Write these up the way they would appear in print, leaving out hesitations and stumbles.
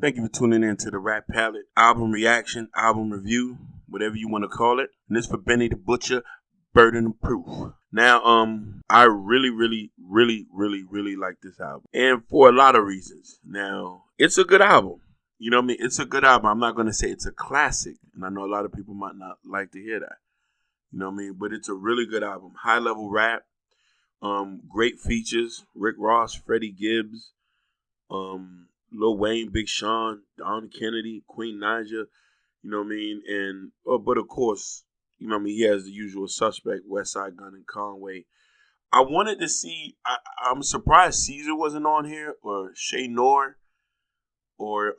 Thank you for tuning in to the Rap Palette album reaction, album review, whatever you want to call it. And this for Benny the Butcher, Burden of Proof. Now, I really like this album. And for a lot of reasons. Now, it's a good album. You know what I mean? It's a good album. I'm not going to say it's a classic. And I know a lot of people might not like to hear that. You know what I mean? But it's a really good album. High level rap. Great features. Rick Ross, Freddie Gibbs, Lil Wayne, Big Sean, Don Kennedy, Queen Naija, you know what I mean? And, but of course, you know what I mean? He has the usual suspect, Westside, Gunn, and Conway. I wanted to see, I'm surprised Caesar wasn't on here, or Shay Noor, or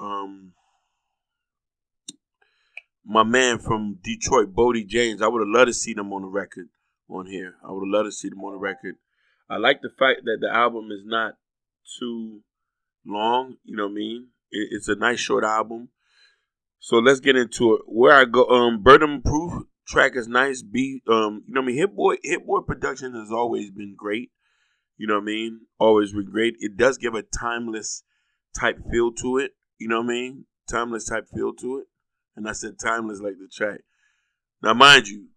my man from Detroit, Bodie James. I would have loved to see them on the record on here. I would have loved to see them on the record. I like the fact that the album is not too long, you know what I mean? It's a nice short album. So let's get into it. Where I go, Burden Proof track is nice. You know what I mean? Hit Boy production has always been great. You know what I mean? Always been great. It does give a timeless type feel to it. You know what I mean? Timeless type feel to it. And I said timeless like the track. Now, mind you,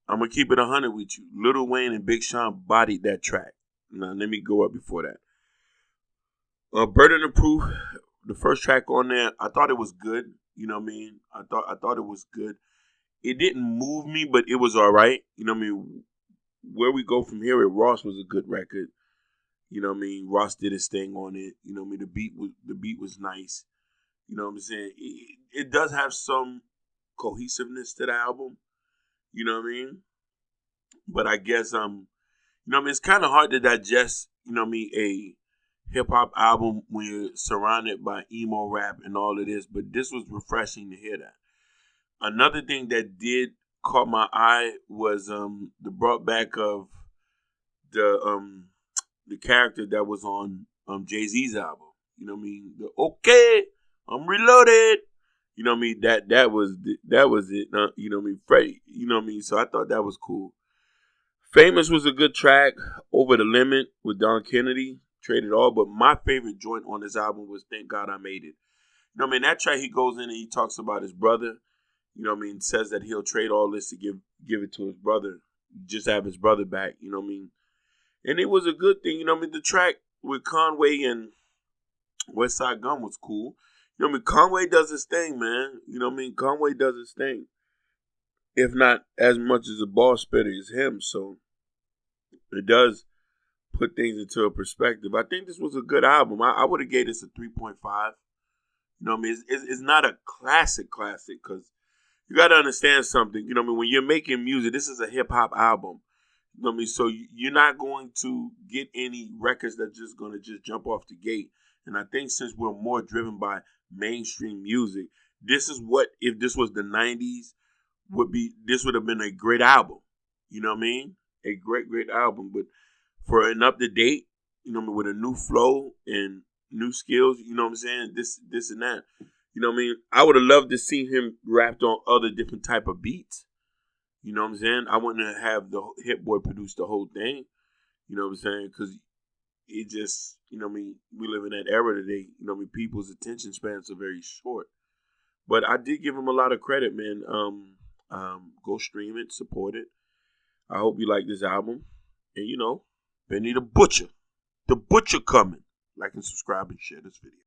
I'm going to keep it 100 with you. Lil Wayne and Big Sean bodied that track. Now, let me go up before that. Burden of Proof, the first track on there, I thought it was good. You know what I mean? I thought it was good. It didn't move me, but it was all right. You know what I mean? Where we go from here with Ross was a good record. You know what I mean? Ross did his thing on it. You know what I mean? The beat was nice. You know what I'm saying? It does have some cohesiveness to the album. You know what I mean? But I guess you know what I mean, it's kind of hard to digest, you know what I mean, a hip-hop album when you're surrounded by emo rap and all of this, but this was refreshing to hear that. Another thing that did caught my eye was the brought back of the character that was on Jay-Z's album. You know what I mean? The okay, I'm reloaded. You know what I mean? That was it. You know what I mean? Freddie. You know what I mean? So I thought that was cool. Famous was a good track. Over the Limit with Don Kennedy. Traded all, but my favorite joint on this album was Thank God I Made It. You know what I mean? That track, he goes in and he talks about his brother. You know what I mean? Says that he'll trade all this to give it to his brother. Just have his brother back. You know what I mean? And it was a good thing. You know what I mean? The track with Conway and Westside Gunn was cool. You know what I mean? Conway does his thing, man. You know what I mean? Conway does his thing. If not as much as a ball spitter as him. So it does put things into a perspective. I think this was a good album. I would have gave this a 3.5. You know what I mean? It's not a classic because you got to understand something. You know what I mean? When you're making music, this is a hip-hop album. You know what I mean? So you're not going to get any records that just going to just jump off the gate. And I think since we're more driven by mainstream music, this is what, if this was the 90s, this would have been a great album. You know what I mean? A great album. But for an up-to-date, you know what I mean, with a new flow and new skills, you know what I'm saying, this and that. You know what I mean? I would have loved to see him rapped on other different type of beats. You know what I'm saying? I wouldn't have the Hit Boy produce the whole thing. You know what I'm saying? Because it just, you know what I mean, we live in that era today. You know what I mean? People's attention spans are very short. But I did give him a lot of credit, man. Go stream it, support it. I hope you like this album. And, you know, Benny the Butcher. The Butcher coming. Like and subscribe and share this video.